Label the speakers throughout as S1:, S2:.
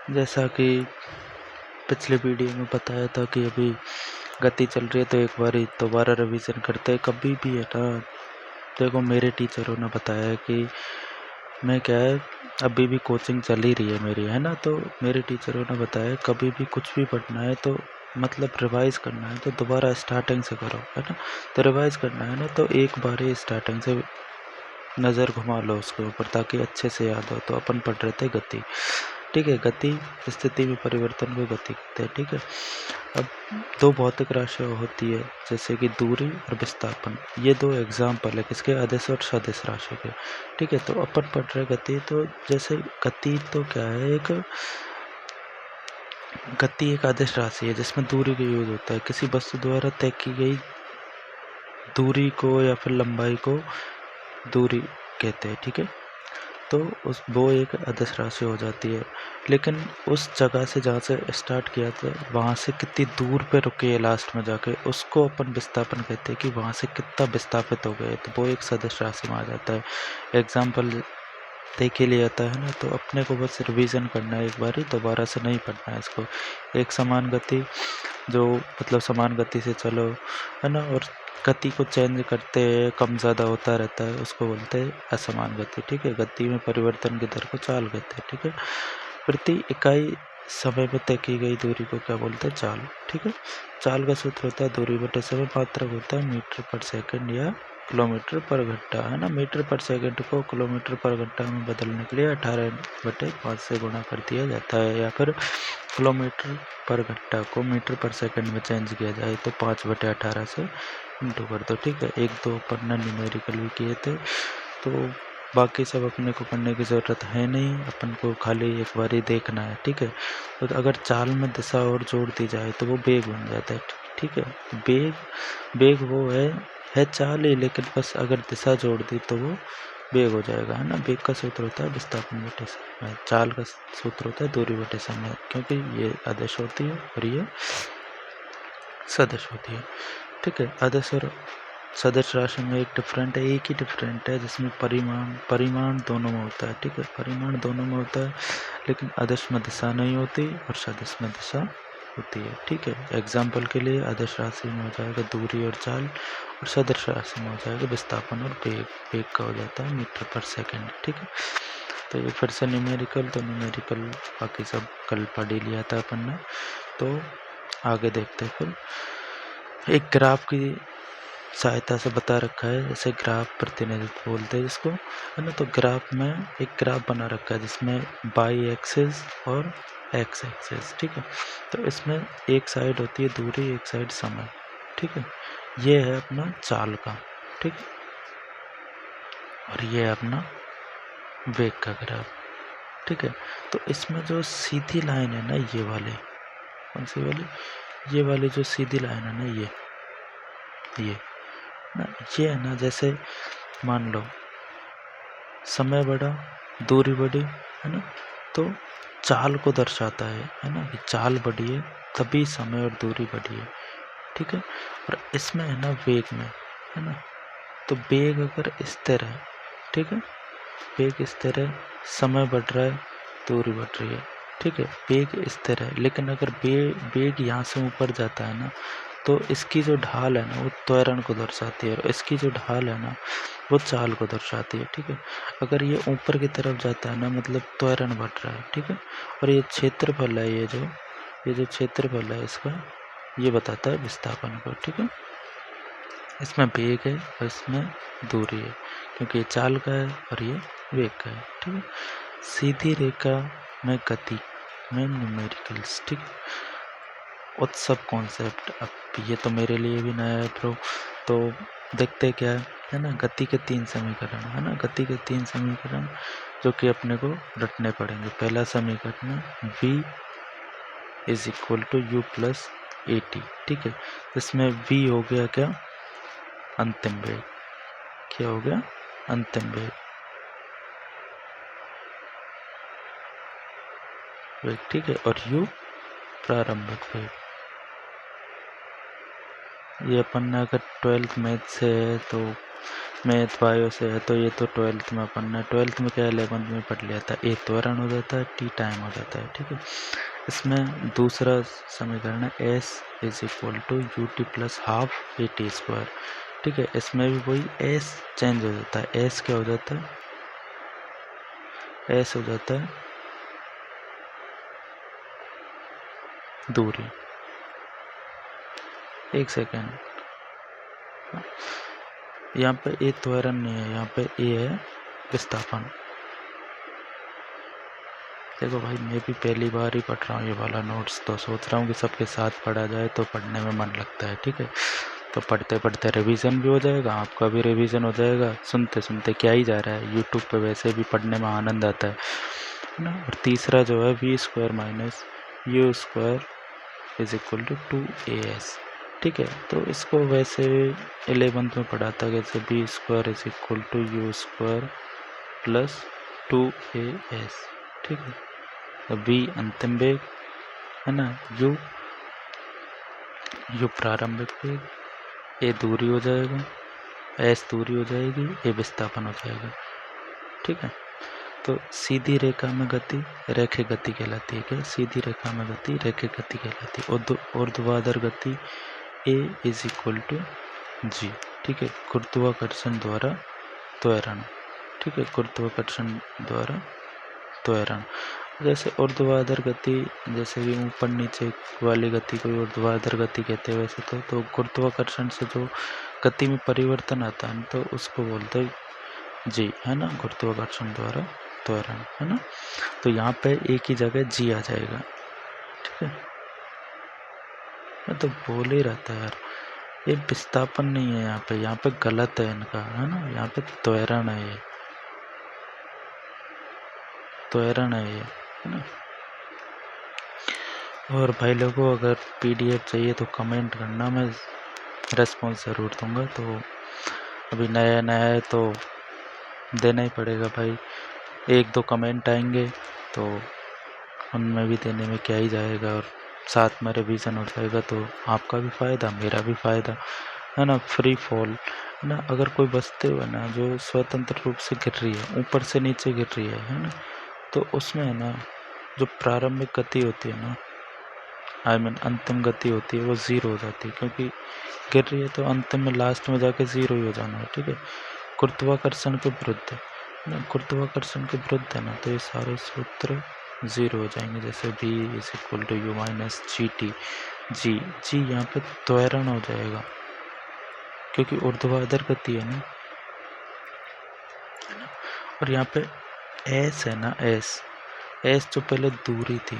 S1: जैसा कि पिछले वीडियो में बताया था कि अभी गति चल रही है तो एक बार दोबारा रिवीजन करते हैं। कभी भी है ना, देखो मेरे टीचरों ने बताया कि मैं क्या है, अभी भी कोचिंग चल ही रही है मेरी, है ना। तो मेरे टीचरों ने बताया कभी भी कुछ भी पढ़ना है तो मतलब रिवाइज करना है तो दोबारा स्टार्टिंग से करो, है ना। तो रिवाइज करना है ना तो एक बार ही स्टार्टिंग से नज़र घुमा लो उसके ऊपर ताकि अच्छे से याद हो। तो अपन पढ़ रहे थे गति, ठीक है। गति स्थिति में परिवर्तन को गति कहते हैं, ठीक है। अब दो भौतिक राशियाँ होती है जैसे कि दूरी और विस्थापन, ये दो एग्जाम्पल है किसके, अदिश और सदिश राशि के, ठीक है। तो अपन पढ़ रहे गति, तो जैसे गति तो क्या है, गति एक अदिश राशि है जिसमें दूरी का यूज होता है। किसी वस्तु द्वारा तय की गई दूरी को या फिर लंबाई को दूरी कहते हैं, ठीक है। तो वो एक अदिश राशि हो जाती है। लेकिन उस जगह से जहाँ से स्टार्ट किया था वहाँ से कितनी दूर पे रुके है लास्ट में जाके, उसको अपन विस्थापन कहते हैं कि वहाँ से कितना विस्थापित हो गए, तो वो एक सदिश राशि में आ जाता है। एग्जाम्पल देख ही लिया था, है ना। तो अपने को बस रिवीजन करना है एक बार ही, दोबारा से नहीं पढ़ना है इसको। एक समान गति, जो मतलब समान गति से चलो, है ना, और गति को चेंज करते हैं, कम ज़्यादा होता रहता है, उसको बोलते हैं असमान गति, ठीक है। गति में परिवर्तन की दर को चाल कहते हैं, ठीक है। प्रति इकाई समय में तय की गई दूरी को क्या बोलते हैं, चाल, ठीक है। चाल का सूत्र होता है दूरी बटे समय, मात्रक होता है मीटर पर सेकंड या किलोमीटर पर घंटा, है ना। मीटर पर सेकंड को किलोमीटर पर घंटा में बदलने के लिए 18/5 से गुणा कर दिया जाता है, या फिर किलोमीटर पर घंटा को मीटर पर सेकंड में चेंज किया जाए तो 5/18 से इंटू कर दो, ठीक है। एक दो पन्ना न्यूमेरिकल भी किए थे, तो बाकी सब अपने को करने की ज़रूरत है नहीं, अपन को खाली एक बार ही देखना है, ठीक है। तो अगर चाल में दिशा और जोड़ दी जाए तो वो बेग बन जाता है, ठीक है। बेग बेग वो है चाल ही, लेकिन बस अगर दिशा जोड़ दी तो वो बेग हो जाएगा, है ना। बेग का सूत्र होता है विस्थापन बटे समय, चाल का सूत्र होता है दूरी बटे समय, क्योंकि ये आदेश होती है और ये सदिश होती है, ठीक है। आदेश और सदिश राशि में एक ही डिफरेंट है जिसमें परिमाण दोनों में होता है, ठीक है। परिमाण दोनों में होता है, लेकिन आदेश में दिशा नहीं होती और सदिश में दिशा होती है, ठीक है। एग्जाम्पल के लिए आदेश राशि में हो जाएगा दूरी और चाल, और सदिश राशि में हो जाएगा विस्थापन और बेग। बेग का हो जाता है मीटर पर सेकंड, ठीक है। तो ये फिर से न्यूमेरिकल, तो न्यूमेरिकल बाकी सब कल पढ़ ही लिया था अपन ने, तो आगे देखते हैं। फिर एक ग्राफ की सहायता से बता रखा है, जैसे ग्राफ प्रतिनिधित्व बोलते हैं जिसको, है ना। तो ग्राफ में एक ग्राफ बना रखा है जिसमें बाई एक्सिस और एक्स एक्सिस, ठीक है। तो इसमें एक साइड होती है दूरी, एक साइड समय, ठीक है। ये है अपना चाल का, ठीक है, और ये है अपना वेग का ग्राफ, ठीक है। तो इसमें जो सीधी लाइन है ना, ये वाली, कौन सी वाली, ये वाली जो सीधी लाइन है ना, ये ना, ये है ना, जैसे मान लो समय बढ़ा, दूरी बढ़ी, है ना, तो चाल को दर्शाता है ना, कि चाल बढ़ी है तभी समय और दूरी बढ़ी है, ठीक है। और इसमें है ना वेग में, है ना, तो वेग अगर स्थिर है, ठीक है, वेग स्थिर है, समय बढ़ रहा है, दूरी बढ़ रही है, ठीक है, वेग स्थिर है। लेकिन अगर वेग यहाँ से ऊपर जाता है ना, तो इसकी जो ढाल है ना वो त्वरण को दर्शाती है, और इसकी जो ढाल है ना वो चाल को दर्शाती है, ठीक है। अगर ये ऊपर की तरफ जाता है ना, मतलब त्वरण बढ़ रहा है, ठीक है। और ये क्षेत्रफल है, ये जो क्षेत्रफल है इसका, ये बताता है विस्थापन को, ठीक है। इसमें वेग है और इसमें दूरी है, क्योंकि ये चाल का है और ये वेग का है, ठीक है। सीधी रेखा में गति में न्यूमेरिकल्स, ठीक है। उत्सव कॉन्सेप्ट, अब ये तो मेरे लिए भी नया है प्रो, तो देखते क्या है ना। गति के 3 समीकरण, है ना, गति के 3 समीकरण जो कि अपने को रटने पड़ेंगे। पहला समीकरण v is equal to U plus A T, ठीक है। इसमें v हो गया क्या, अंतिम वेग, क्या हो गया, अंतिम वेग, ठीक है। और u प्रारंभिक वेग। ये अपन ने अगर 12th मैथ से है तो मैथ बायो से है तो ये तो 12th में पढ़ना है, 12th में क्या 11th में पढ़ लिया था। ए त्वरण हो जाता है, टी टाइम हो जाता है, ठीक है। इसमें दूसरा समीकरण है S is equal to U T plus half A T square, ठीक है। इसमें भी वही एस चेंज हो जाता है, एस क्या हो जाता है, एस हो जाता है दूरी। एक सेकेंड, यहाँ पे ए त्वरण नहीं है, यहाँ पे ए है विस्थापन। देखो भाई मैं भी पहली बार ही पढ़ रहा हूँ ये वाला नोट्स, तो सोच रहा हूँ कि सबके साथ पढ़ा जाए तो पढ़ने में मन लगता है, ठीक है। तो पढ़ते पढ़ते रिवीजन भी हो जाएगा, आपका भी रिवीजन हो जाएगा, सुनते सुनते क्या ही जा रहा है, यूट्यूब पे वैसे भी पढ़ने में आनंद आता है ना। और तीसरा जो है V square minus U square is equal to 2as, ठीक है। तो इसको वैसे 11th में पढ़ा था कैसे, B square is equal to U square plus 2as, ठीक है। तो बी अंतिम वेग है ना, यू प्रारंभिक वेग, ए दूरी हो जाएगा, एस दूरी हो जाएगी, ए विस्थापन हो जाएगा, ठीक है। तो सीधी रेखा में गति रैखिक गति कहलाती है। क्या सीधी रेखा में गति रैखिक गति कहलाती है। ऊर्ध्वाधर गति ए इज इक्वल टू जी, ठीक है। गुरुत्वाकर्षण द्वारा त्वरण, ठीक है, गुरुत्वाकर्षण द्वारा त्वरण। जैसे ऊर्ध्वाधर गति, जैसे कि ऊपर नीचे वाली गति को ऊर्ध्वाधर गति कहते हैं, वैसे तो गुरुत्वाकर्षण से जो गति में परिवर्तन आता है तो उसको बोलते हैं जी, है ना, गुरुत्वाकर्षण द्वारा त्वरण, है ना। तो यहाँ पे एक ही जगह जी आ जाएगा, ठीक है। मैं तो बोल ही रहता है यार, ये विस्थापन नहीं है यहाँ पे गलत है इनका, है ना। यहाँ पे त्वरण है, ये त्वरण है ये, है ना। और भाई लोगों अगर पीडीएफ चाहिए तो कमेंट करना, मैं रेस्पॉन्स ज़रूर दूंगा। तो अभी नया नया है तो देना ही पड़ेगा भाई, एक दो कमेंट आएंगे तो उनमें भी देने में क्या ही जाएगा, और साथ में रिवीजन हो जाएगा तो आपका भी फ़ायदा मेरा भी फ़ायदा, है ना। फ्री फॉल, है ना। अगर कोई वस्तु है ना जो स्वतंत्र रूप से गिर रही है, ऊपर से नीचे गिर रही है ना, तो उसमें है ना जो प्रारंभिक गति होती है ना, अंतिम गति होती है, वो ज़ीरो हो जाती है, क्योंकि गिर रही है तो अंतिम में लास्ट में जाके ज़ीरो ही हो जाना है, ठीक है। गुरुत्वाकर्षण के विरुद्ध है ना, गुरुत्वाकर्षण के विरुद्ध है ना, तो ये सारे सूत्र ज़ीरो हो जाएंगे। जैसे v is equal to u minus g t, g यहाँ पे त्वरण हो जाएगा क्योंकि ऊर्ध्वाधर गति है ना। और यहाँ पे एस है ना, एस जो पहले दूरी थी,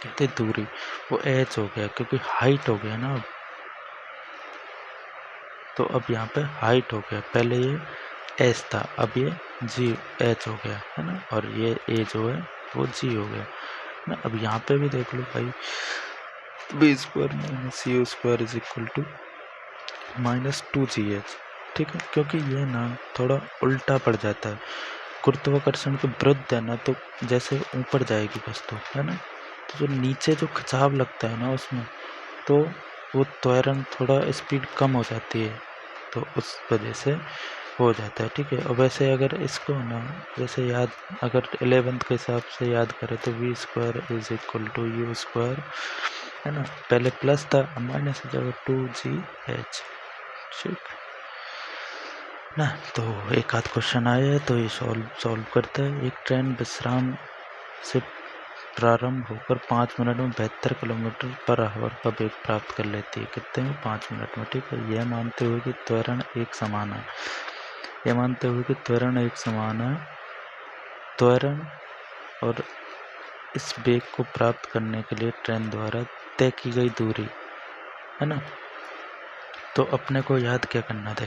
S1: कहते दूरी, वो एच हो गया क्योंकि हाइट हो गया ना अब। तो अब यहाँ पे हाइट हो गया, पहले ये एस था, अब ये जी एच हो गया, है ना। और ये ए जो है वो जी हो गया ना। अब यहाँ पे भी देख लो भाई, B square minus U square is equal to minus 2gh, ठीक है। क्योंकि ये ना थोड़ा उल्टा पड़ जाता है, गुरुत्वाकर्षण के विरुद्ध है ना, तो जैसे ऊपर जाएगी वस्तु, है ना, तो जो नीचे जो खिंचाव लगता है ना उसमें, तो वो त्वरण थोड़ा स्पीड कम हो जाती है, तो उस वजह से हो जाता है, ठीक है। और वैसे अगर इसको ना जैसे याद, अगर 11th के हिसाब से याद करें तो V square is equal to U square, है ना, पहले प्लस था, अब माइनस हो जाएगा 2gh, ठीक ना। तो एक आध क्वेश्चन आया है तो ये सॉल्व करता है। एक ट्रेन विश्राम से प्रारंभ होकर 5 मिनट में 72 किलोमीटर पर आवर का वेग प्राप्त कर लेती है, कितने में, 5 मिनट में, ठीक है। यह मानते हुए कि त्वरण एक समान है, यह मानते हुए कि त्वरण एक समान है, त्वरण और इस वेग को प्राप्त करने के लिए ट्रेन द्वारा तय की गई दूरी, है ना। तो अपने को याद क्या करना था,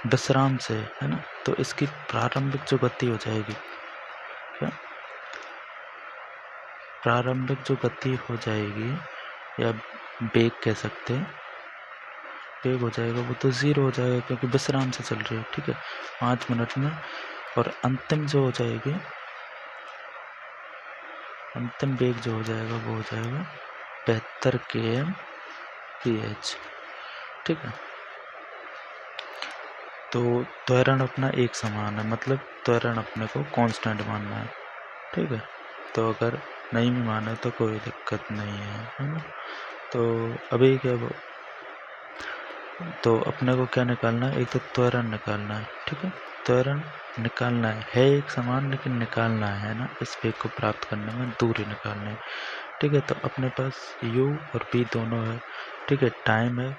S1: विश्राम से, है ना, तो इसकी प्रारंभिक जो गति हो जाएगी, क्या प्रारंभिक जो गति हो जाएगी या वेग कह सकते हैं, वेग हो जाएगा वो तो ज़ीरो हो जाएगा क्योंकि विश्राम से चल रही है, ठीक है, 5 मिनट में। और अंतिम जो हो जाएगी, अंतिम वेग जो हो जाएगा वो हो जाएगा 72 km/h, ठीक है। तो त्वरण अपना एक समान है, मतलब त्वरण अपने को कांस्टेंट मानना है, ठीक है। तो अगर नहीं भी माने तो कोई दिक्कत नहीं है ना। तो अभी क्या तो अपने को क्या निकालना है, एक तो त्वरण निकालना है, ठीक है। त्वरण निकालना है एक समान, लेकिन निकालना है ना, इस वेग को प्राप्त करने में दूरी निकालनी है, ठीक है। तो अपने पास u और v दोनों है, ठीक है, टाइम है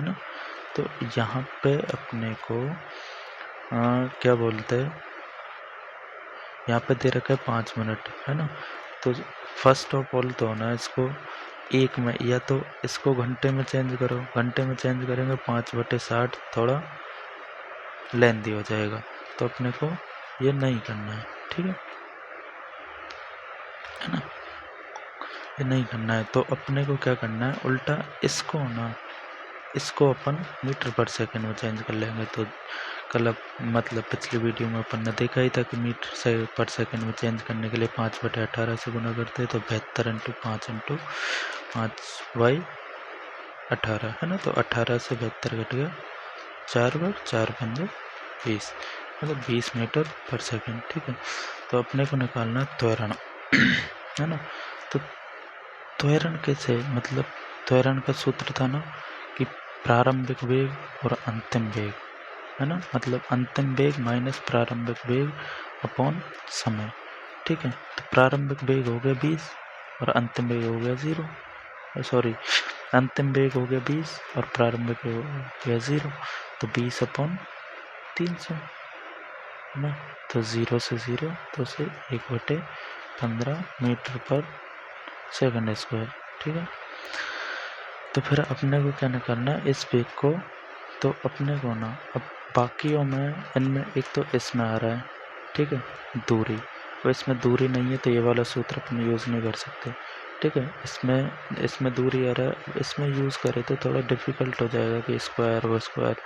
S1: ना। तो यहाँ पे अपने को क्या बोलते हैं, यहाँ पे दे रखा है 5 मिनट, है ना। तो फर्स्ट ऑफ ऑल तो ना इसको एक में, या तो इसको घंटे में चेंज करो, घंटे में चेंज करेंगे 5/60 थोड़ा लेंदी हो जाएगा, तो अपने को ये नहीं करना है, ठीक है ना। ये नहीं करना है, तो अपने को क्या करना है, उल्टा इसको अपन मीटर पर सेकंड में चेंज कर लेंगे। तो कल मतलब पिछली वीडियो में अपन ने देखा ही था कि मीटर से पर सेकंड में चेंज करने के लिए 5/18 से गुना करते हैं, तो 72 × 5 × 5/18 है ना। तो 18 से 72 घट गया, 4 बार 4 पंजे 20, मतलब 20 मीटर पर सेकंड, ठीक है। तो अपने को निकालना त्वरण है ना। तो त्वरण कैसे, मतलब त्वरण का सूत्र था ना कि प्रारंभिक वेग और अंतिम वेग, है ना, मतलब अंतिम वेग माइनस प्रारंभिक वेग अपॉन समय, ठीक है। तो प्रारंभिक वेग हो गया 20 और अंतिम वेग हो गया 0, सॉरी, अंतिम वेग हो गया 20 और प्रारंभिक वेग हो गया 0, तो 20/300 है ना। तो 0 से 0, तो से 1/15 मीटर पर सेकंड स्क्वायर, ठीक है। तो फिर अपने को क्या निकालना है इस वेग को, तो अपने को ना अब बाकियों में, इनमें एक तो इसमें आ रहा है, ठीक है, दूरी, और इसमें दूरी नहीं है तो ये वाला सूत्र अपन यूज़ नहीं कर सकते, ठीक है। इसमें दूरी आ रहा है, इसमें यूज़ करें तो थोड़ा डिफ़िकल्ट हो जाएगा कि स्क्वायर वो स्क्वायर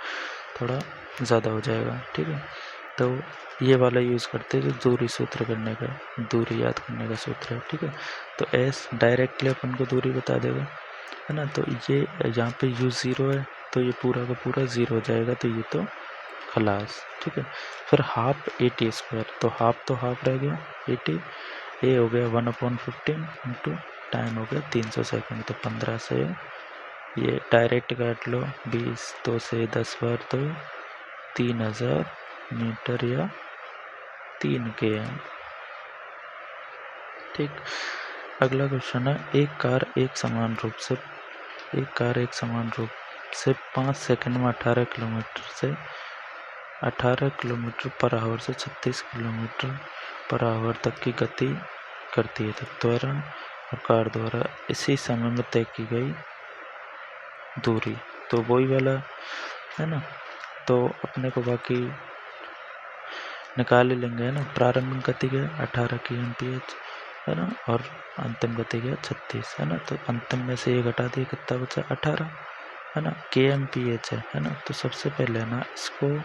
S1: थोड़ा ज़्यादा हो जाएगा, ठीक है। तो ये वाला यूज़ करते हैं जो दूरी सूत्र करने का, दूरी याद करने का सूत्र है, ठीक है। तो एस डायरेक्टली अपन को दूरी बता देगा, है ना। तो ये यहाँ पे u 0 है, तो ये पूरा का पूरा 0 हो जाएगा, तो ये तो खलास, ठीक है। फिर हाफ AT², तो हाफ रह गया 80, ए हो गया 1/15 इंटू टाइम हो गया 300 सेकंड, तो 15 से ये डायरेक्ट काट लो, 20 2 से 10 बार, तो 3000 मीटर या 3 km, ठीक। अगला क्वेश्चन है, एक कार एक समान रूप से 5 सेकंड में 18 किलोमीटर पर आवर से 36 किलोमीटर पर आवर तक की गति करती है। तो त्वरण और कार द्वारा इसी समय में तय की गई दूरी, तो वही वाला है ना। तो अपने को बाकी निकाल ही लेंगे, है ना। प्रारंभिक गति क्या है 18 kmph, है ना, और अंतिम गति क्या 36, है ना। तो अंतिम में से ये घटा दिए, कितना बचा 18, है ना, kmph है ना। तो सबसे पहले ना इसको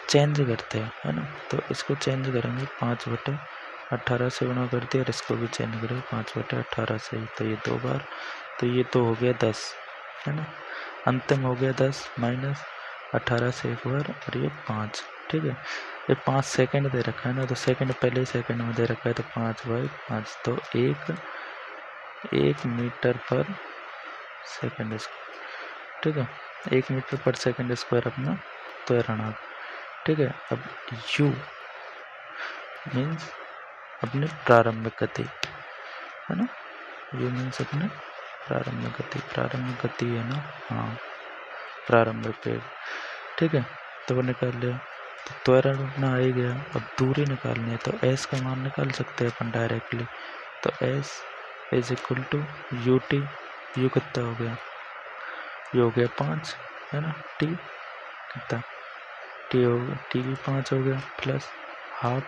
S1: चेंज करते हैं, है ना। तो इसको चेंज करेंगे 5/18 से गुणा कर दिया, और इसको भी चेंज करेंगे 5/18 से, तो ये 2 बार, तो ये तो हो गया 10, है ना। अंतिम हो गया 10 माइनस 18 से एक बार, और ये 5, ठीक है। ये 5 सेकंड दे रखा है ना, तो सेकंड पहले ही सेकंड में दे रखा है, तो 5/5, तो 1 मीटर पर सेकंड स्क्वायर, ठीक है। 1 मीटर पर सेकंड स्क्वायर अपना त्वरण आ, ठीक है। अब u मीन्स अपने प्रारंभिक गति, है ना, u मीन्स अपने प्रारंभिक गति है ना, हाँ, प्रारंभिक वेग, ठीक है। तो वो निकाल लिया, तो त्वरण अपना आ ही गया। अब दूरी निकालनी है, तो s का मान निकाल सकते हैं अपन डायरेक्टली, तो s is equal to ut, u कितना हो गया, ये हो गया 5, है ना, t कितना, t भी 5 हो गया, प्लस हाफ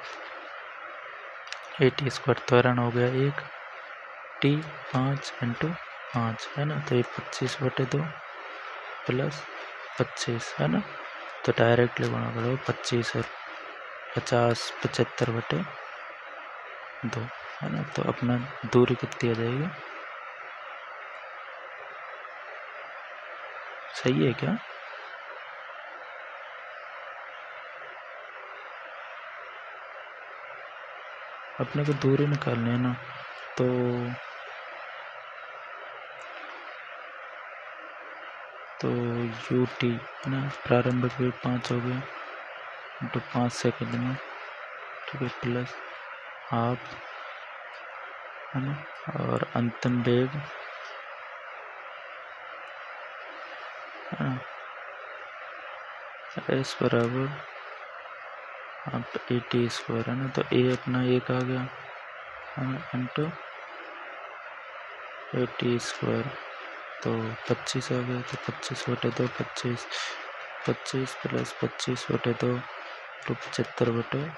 S1: AT² त्वरण हो गया 1, t 5 × 5, है ना। तो ये 25/2 प्लस 25, है ना। तो डायरेक्टली गुणा करो 25 और 50, 75/2, है ना। तो अपना दूरी कितनी आ जाएगी, सही है क्या। अपने को दूरी निकालनी है ना, तो UT है ना, प्रारंभिक वेग 5 हो गया इंटू 5 सेकेंड में, ठीक है, प्लस हाफ है ना, और अंतिम वेग है ना, S बराबर आप AT² है ना, तो A अपना 1 आ गया है ना, इंटू AT², तो 25 आ गया, तो 25 बटे 2 25, 25 प्लस 25 बटे 2 तो 75 बटे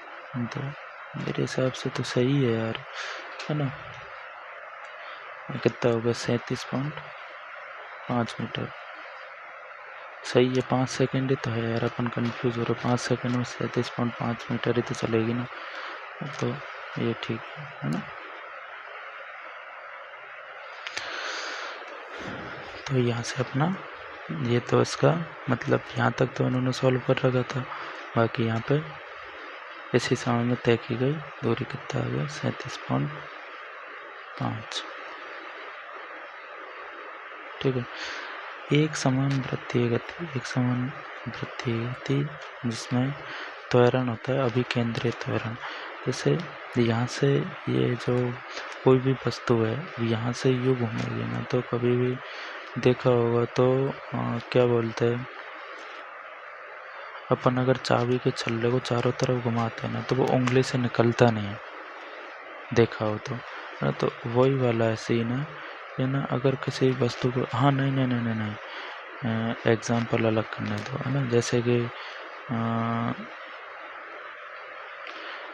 S1: 2। मेरे हिसाब से तो सही है यार, है ना। कितना होगा 37.5 मीटर, सही है। 5 सेकेंड ही तो है यार, अपन कंफ्यूज हो रहे, 5 सेकेंड में 37.5 मीटर ही तो चलेगी ना, तो ये ठीक है ना। तो यहाँ से अपना ये तो इसका मतलब यहाँ तक तो उन्होंने सॉल्व कर रखा था, बाकी यहाँ पे इसी समय में तय की गई दूरी कितना आ गया 37.5, ठीक है। एक समान वृत्तीय गति जिसमें त्वरण होता है अभिकेंद्रीय त्वरण। जैसे यहाँ से ये जो कोई भी वस्तु है यहाँ से यूँ घूमेगी ना, तो कभी भी देखा होगा तो क्या बोलते हैं अपन, अगर चाबी के छल्ले को चारों तरफ घुमाते हैं ना, तो वो उंगली से निकलता नहीं है, देखा हो तो ना। तो वही वाला है सीन है ना। अगर किसी वस्तु को, हाँ नहीं नहीं नहीं नहीं नहीं, एग्जाम्पल अलग करने दो, है ना। जैसे कि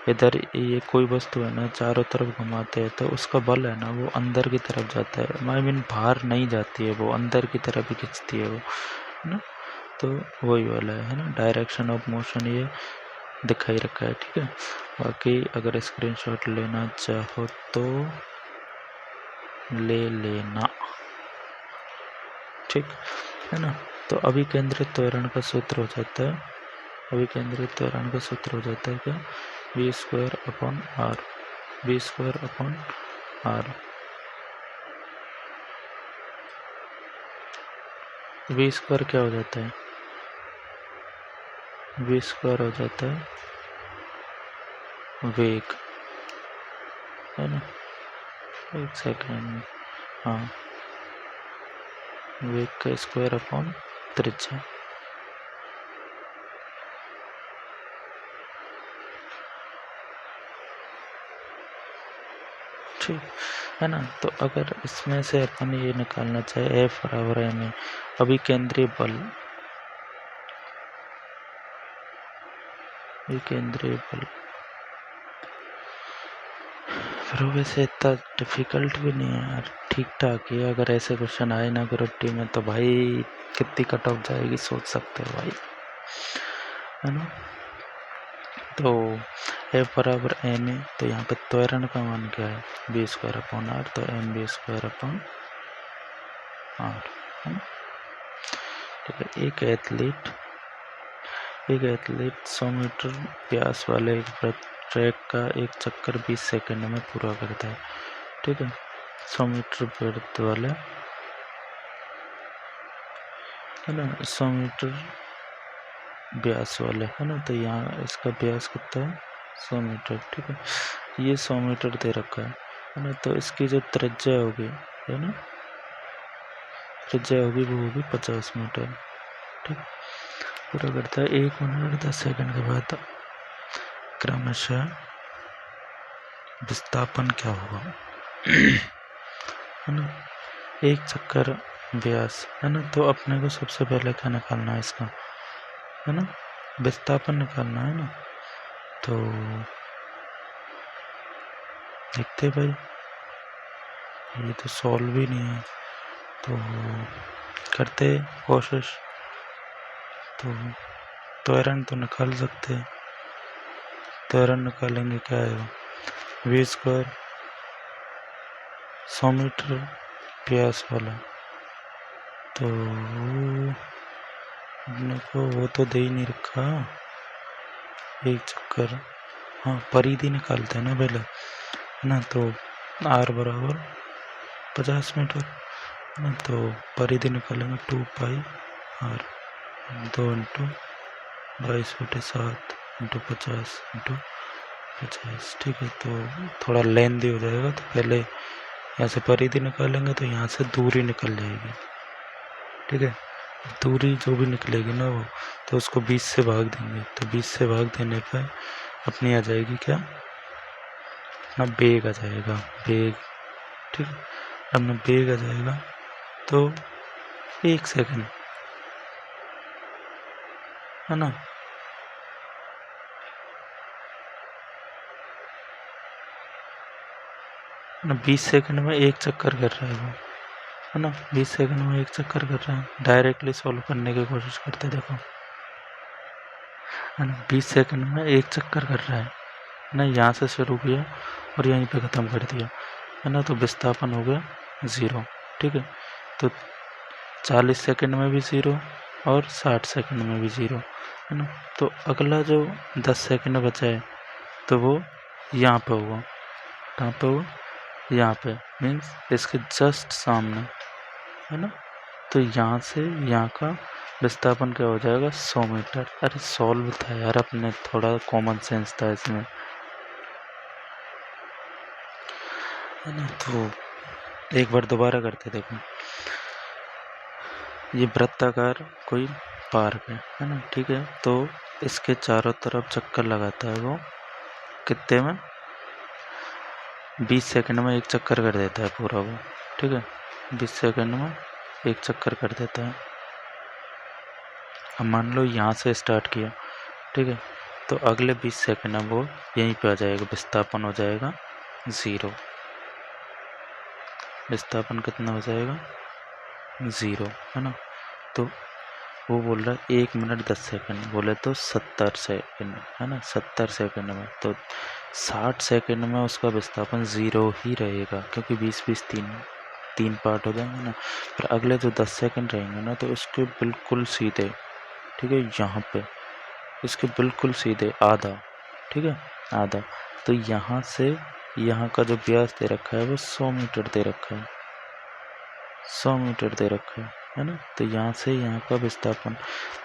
S1: इधर ये कोई वस्तु है ना, चारों तरफ घुमाते हैं तो उसका बल है ना वो अंदर की तरफ जाता है, आई मीन बाहर नहीं जाती है, वो अंदर की तरफ ही खींचती है वो, है ना। तो वही वाला है ना, डायरेक्शन ऑफ मोशन ये दिखाई रखा है, ठीक है। बाकी अगर स्क्रीनशॉट लेना चाहो तो ले लेना, ठीक है ना। तो अभिकेंद्रित त्वरण का सूत्र हो जाता है, अभिकेंद्रित त्वरण का सूत्र हो जाता है क्या, V²/R, V²/R। V² क्या हो जाता है, V² हो जाता है वेग, है ना। एक सेकेंड, हाँ, वेग का स्क्वायर अपॉन त्रिज्या, ठीक है ना। तो अगर इसमें से अपन ये निकालना चाहे F बराबर है में अभी केंद्रीय बल, केंद्रीय बल फिर वैसे इतना डिफिकल्ट भी नहीं है यार, ठीक ठाक ही है। अगर ऐसे क्वेश्चन आए ना ग्रुप डी में तो भाई कितनी कट ऑफ जाएगी सोच सकते हो भाई, है ना। तो F बराबर m है, तो यहाँ पे त्वरण का मान क्या है V²/R, तो mv²/R, है ना, ठीक है। एक एथलीट 100 मीटर व्यास वाले एक ट्रैक का एक चक्कर 20 सेकंड में पूरा करता है, ठीक है। 100 मीटर व्यास वाले, है ना, 100 मीटर व्यास वाले, है ना। तो यहाँ इसका व्यास कितना है 100 मीटर, ठीक है। ये 100 मीटर दे रखा है ना। तो इसकी जो त्रिज्या होगी, है ना, त्रिज्या होगी वो होगी 50 मीटर, ठीक। पूरा करता है 1 मिनट 10 सेकंड के बाद क्रमशः विस्थापन क्या होगा, है ना। एक चक्कर व्यास, है ना। तो अपने को सबसे पहले क्या निकालना है इसका, है ना, विस्थापन निकालना है ना। तो देखते भाई, ये तो सॉल्व ही नहीं है, तो करते कोशिश। तो त्वरण तो निकाल सकते हैं, त्वरण निकालेंगे क्या आएगा V² 100 मीटर व्यास वाला, तो अपने को वो तो दे ही नहीं रखा एक चक्कर, हाँ परिधि निकालते हैं ना पहले, है ना। तो r बराबर 50 मीटर, है ना। तो परिधि निकालेंगे 2πr, 2 इंटू 22/7 इंटू 50 इंटू 50, ठीक है। तो थोड़ा लेंदी हो जाएगा, तो पहले यहाँ से परिधि निकालेंगे तो यहाँ से दूरी निकल जाएगी, ठीक है। दूरी जो भी निकलेगी ना वो, तो उसको 20 से भाग देंगे, तो 20 से भाग देने पर अपनी आ जाएगी क्या, अपना बेग आ जाएगा, बेग, ठीक है। अपना बेग आ जाएगा तो 1 सेकंड, है ना। ना 20 सेकंड में एक चक्कर कर रहा है वो, है ना। 20 सेकंड में एक चक्कर कर रहा है। डायरेक्टली सॉल्व करने की कोशिश करते देखो, है ना। 20 सेकंड में एक चक्कर कर रहा है ना। यहाँ से शुरू किया और यहीं पे ख़त्म कर दिया, है ना। तो विस्थापन हो गया 0, ठीक है। तो 40 सेकंड में भी 0 और 60 सेकंड में भी 0, है ना। तो अगला जो 10 सेकंड बचा है तो वो यहाँ पे होगा, कहाँ पे होगा, यहाँ पे, मीन्स इसके जस्ट सामने, है ना। तो यहाँ से यहाँ का विस्थापन क्या हो जाएगा, 100 मीटर। अरे सॉल्व था यार, अपने थोड़ा कॉमन सेंस था इसमें, है ना। तो एक बार दोबारा करके देखो। ये वृत्ताकार कोई पार्क है ना, ठीक है। तो इसके चारों तरफ चक्कर लगाता है वो, कितने में, 20 सेकंड में एक चक्कर कर देता है पूरा वो, ठीक है। 20 सेकंड में एक चक्कर कर देता है। अब मान लो यहाँ से स्टार्ट किया, ठीक है। तो अगले 20 सेकंड में वो यहीं पे आ जाएगा, विस्थापन हो जाएगा 0। विस्थापन कितना हो जाएगा, 0, है ना। तो वो बोल रहा है 1 मिनट 10 सेकंड, बोले तो 70 सेकंड, है ना। 70 सेकंड में, तो 60 सेकंड में उसका विस्थापन 0 ही रहेगा, क्योंकि 20-20 तीन पार्ट हो जाएंगे ना। फिर अगले जो 10 सेकंड रहेंगे ना, तो उसके बिल्कुल सीधे, ठीक है, यहाँ पे इसके बिल्कुल सीधे आधा, ठीक है, आधा। तो यहाँ से यहाँ का जो व्यास दे रखा है वो 100 मीटर दे रखा है, 100 मीटर दे रखा है ना। तो यहाँ से यहाँ का विस्थापन,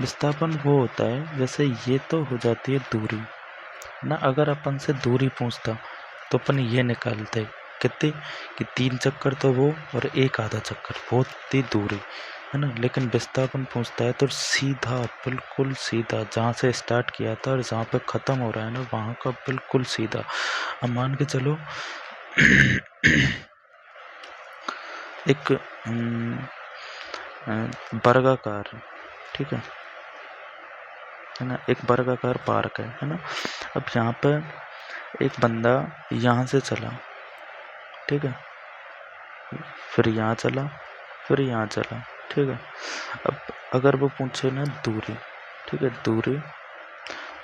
S1: विस्थापन वो होता है, जैसे ये तो हो जाती है दूरी ना। अगर अपन से दूरी पूछता तो अपन ये निकालते कितनी, कि 3 चक्कर तो वो और एक आधा चक्कर, बहुत ही दूरी, है ना। लेकिन विस्थापन पूछता है तो सीधा, बिल्कुल सीधा, जहाँ से स्टार्ट किया था और जहाँ पे ख़त्म हो रहा है ना, वहाँ का बिल्कुल सीधा। अब मान के चलो एक वर्गाकार, ठीक है ना, एक वर्गाकार पार्क है ना। अब यहाँ पे एक बंदा यहाँ से चला, ठीक है, फिर यहाँ चला, फिर यहाँ चला, ठीक है। अब अगर वो पूछे ना दूरी, ठीक है, दूरी,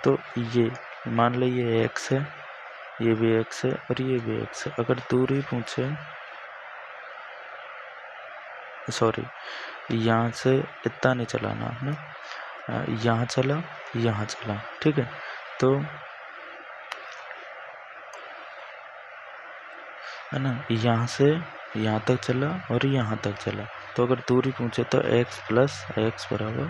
S1: तो ये मान लो ये x है, ये भी x है और ये भी x है। अगर दूरी पूछे, सॉरी, यहाँ से इतना नहीं चलाना है ना, यहाँ चला, यहाँ चला, ठीक है। तो है ना, यहाँ से यहाँ तक चला और यहाँ तक चला। तो अगर दूरी पूछे तो x प्लस x बराबर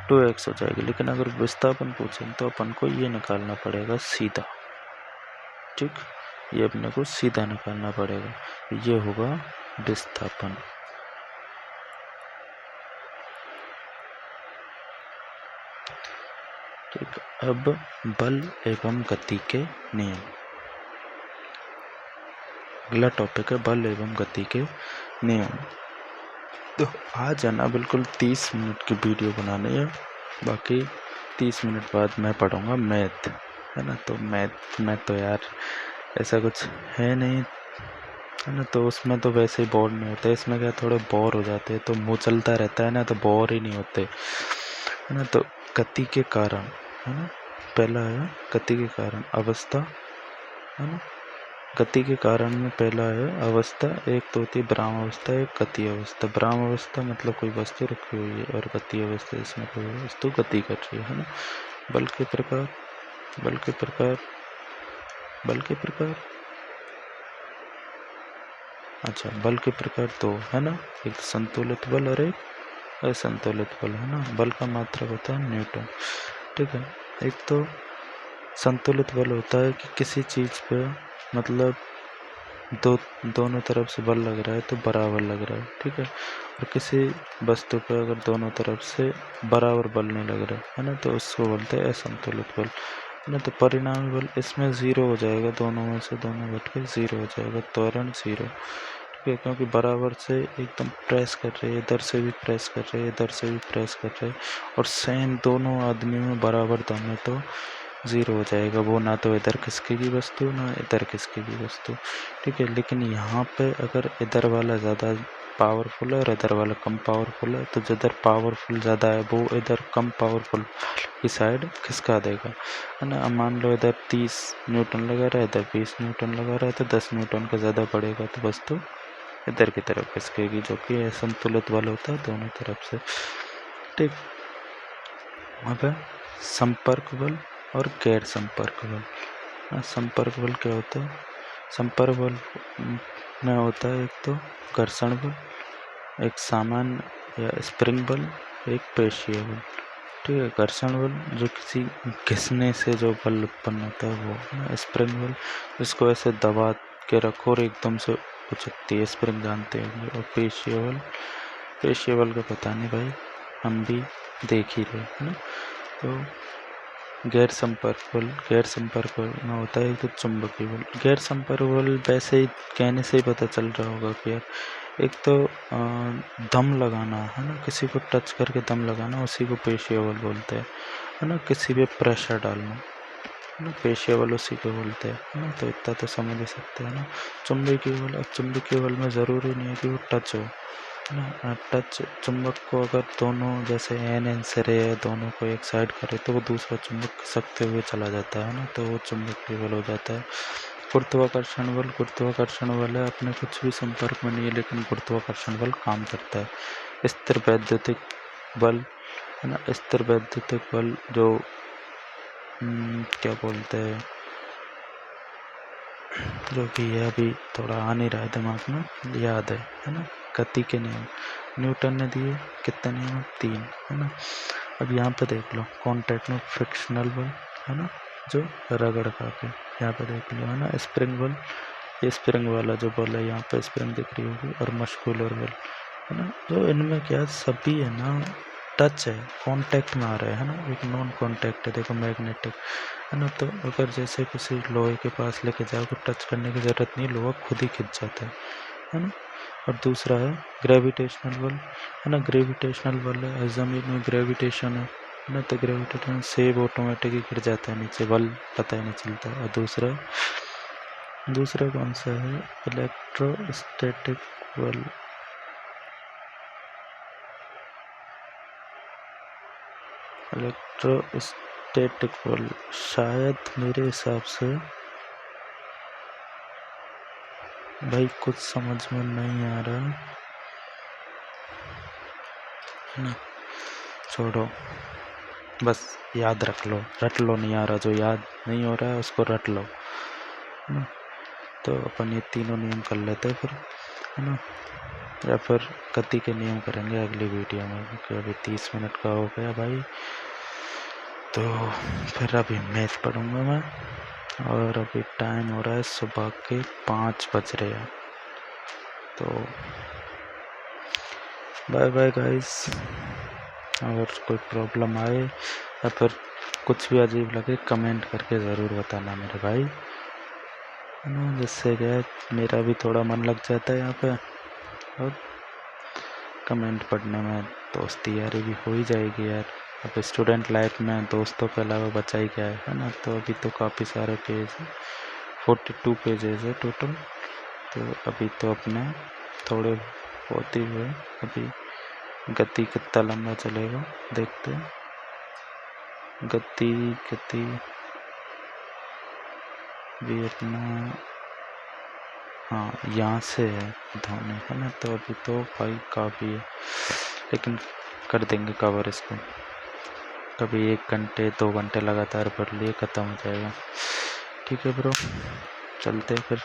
S1: 2x हो जाएगी। लेकिन अगर विस्थापन पूछे तो अपन को ये निकालना पड़ेगा सीधा, ठीक, ये अपने को सीधा निकालना पड़ेगा, ये होगा विस्थापन। ठीक, अब बल एवं गति के नियम, अगला टॉपिक है बल एवं गति के नियम। तो आज है ना बिल्कुल 30 मिनट की वीडियो बनानी है, बाकी 30 मिनट बाद मैं पढ़ूंगा मैथ, है ना। तो मैथ में तो यार ऐसा कुछ है नहीं, है ना। तो उसमें तो वैसे ही बोर नहीं होते, इसमें क्या थोड़े बोर हो जाते हैं, तो मुँह चलता रहता है ना, तो बोर ही नहीं होते, है ना। तो गति के कारण, है ना, पहला है गति के कारण अवस्था, है ना। गति के कारण में पहला है अवस्था, एक तो होती है विराम अवस्था, एक गति अवस्था। विराम अवस्था मतलब कोई वस्तु रखी हुई है, और गति अवस्था इसमें कोई वस्तु गति कर रही है ना। बल के प्रकार, बल के प्रकार बल के प्रकार, अच्छा बल के प्रकार दो है ना, एक संतुलित बल और एक असंतुलित बल है ना। बल का मात्रक होता है न्यूटन, ठीक है। एक तो संतुलित बल होता है कि किसी चीज पे मतलब दोनों तरफ से बल लग रहा है तो बराबर लग रहा है, ठीक है। और किसी वस्तु पे अगर दोनों तरफ से बराबर बल नहीं लग रहा है ना, तो उसको बोलते हैं असंतुलित बल है ना। तो परिणामी बल इसमें जीरो हो जाएगा, दोनों में से दोनों घट के जीरो हो जाएगा, त्वरण जीरो, ठीक है। क्योंकि बराबर से एकदम प्रेस कर रहे हैं, इधर से भी प्रेस कर रहे हैं, इधर से भी प्रेस कर रहे हैं, और सेम दोनों आदमी में बराबर दम है तो ज़ीरो हो जाएगा। वो ना तो इधर खिसकेगी वस्तु ना इधर खिसकेगी वस्तु, ठीक है। लेकिन यहाँ पे अगर इधर वाला ज़्यादा पावरफुल है और इधर वाला कम पावरफुल है, तो जिधर पावरफुल ज़्यादा है वो इधर कम पावरफुल की साइड खिसका देगा, है ना। अब मान लो इधर 30 न्यूटन लगा रहा है, इधर 20 न्यूटन लगा रहा है, तो 10 न्यूटन का ज़्यादा पड़ेगा तो वस्तु इधर की तरफ खिसकेगी, जो कि असंतुलित बल होता है दोनों तरफ से, ठीक। वहाँ पे संपर्क बल और गैर संपर्क बल। संपर्क बल क्या होता है? संपर्क बल में होता है एक तो घर्षण बल, एक सामान्य या स्प्रिंग बल, एक पेशीय बल, ठीक है। घर्षण बल जो किसी घिसने से जो बल उत्पन्न होता है वो, स्प्रिंग बल जिसको ऐसे दबा के रखो और एकदम से उछलती है, स्प्रिंग जानते होंगे। और पेशीय बल का पता नहीं भाई, हम भी देख ही रहे हैं ना। तो गैर संपर्क बल में होता है तो चुंबकीय बल। गैर संपर्क बल वैसे ही कहने से ही पता चल रहा होगा कि यार एक तो दम लगाना है ना, किसी को टच करके दम लगाना, उसी को पेशीय बल बोलते हैं, है ना। किसी पे प्रेशर डालना है ना, पेशीय बल उसी को बोलते हैं, है ना। तो इतना तो समझ ही सकते हैं ना। चुंबकीय बल, अब चुंबकीय बल में ज़रूरी नहीं है कि वो टच हो, है ना। टच चुंबक को अगर दोनों जैसे एन से रहे दोनों को एक साइड करे तो वो दूसरा चुंबक खिसकते हुए चला जाता है ना, तो वो चुंबकीय बल हो जाता है। गुरुत्वाकर्षण बल है, अपने कुछ भी संपर्क में नहीं है लेकिन गुरुत्वाकर्षण बल काम करता है। स्थिर वैद्युतिक बल, है ना। स्थिर वैद्युतिक बल जो क्या बोलते हैं, जो कि है अभी थोड़ा आ नहीं रहा है दिमाग में, याद है ना। गति के नियम न्यूटन ने दिए, कितने नियम? 3, है ना। अब यहाँ पे देख लो कॉन्टैक्ट में फ्रिक्शनल बल, है ना, जो रगड़ खा के, यहाँ पे देख लो, है ना। स्प्रिंग बल, ये स्प्रिंग वाला जो बल है यहाँ पे स्प्रिंग दिख रही होगी, और मस्कुलर बल, है ना। जो इनमें क्या सभी है ना टच है, कांटेक्ट में आ रहा है ना। एक नॉन कांटेक्ट है, देखो मैग्नेटिक, है ना। तो अगर जैसे किसी लोहे के पास लेके जाओ तो टच करने की ज़रूरत नहीं, लोहा खुद ही खिंच जाता है ना। और दूसरा है ग्रेविटेशनल बल, है ना। ग्रेविटेशनल बल है, ज़मीन में ग्रेविटेशन है ना, तो ग्रेविटेशन से वो ऑटोमेटिक ही गिर जाता है नीचे, बल पता ही नहीं चलता। और दूसरा कौन सा है? इलेक्ट्रोस्टैटिक बल। इलेक्ट्रोस्टैटिक बल शायद मेरे हिसाब से भाई कुछ समझ में नहीं आ रहा है ना, छोड़ो, बस याद रख लो नहीं आ रहा, जो याद नहीं हो रहा है उसको रट लो, है ना। तो अपन ये तीनों नियम कर लेते हैं फिर, है ना, या फिर गति के नियम करेंगे अगली वीडियो में, क्योंकि अभी 30 मिनट का हो गया भाई। तो फिर अभी मैथ पढ़ूंगा मैं, और अभी टाइम हो रहा है सुबह के 5 बज रहे हैं। तो बाय बाय गाइस। अगर कोई प्रॉब्लम आए या फिर कुछ भी अजीब लगे कमेंट करके ज़रूर बताना मेरे भाई, है ना। जिससे क्या मेरा भी थोड़ा मन लग जाता है यहाँ पे, और कमेंट पढ़ने में दोस्ती यारी भी हो ही जाएगी यार। अब स्टूडेंट लाइफ में दोस्तों के अलावा बचा ही क्या है ना। तो अभी तो काफ़ी सारे पेज हैं, 42 पेजेस है टोटल। तो अभी तो अपने थोड़े बहुत ही हुए, अभी गति कितना लंबा चलेगा देखते हैं। गति भी अपना, हाँ यहाँ से है धोने, है ना। तो अभी तो भाई काफ़ी है, लेकिन कर देंगे कवर इसको। कभी 1 घंटे 2 घंटे लगातार पढ़ लिए ख़त्म हो जाएगा। ठीक है ब्रो, चलते हैं फिर।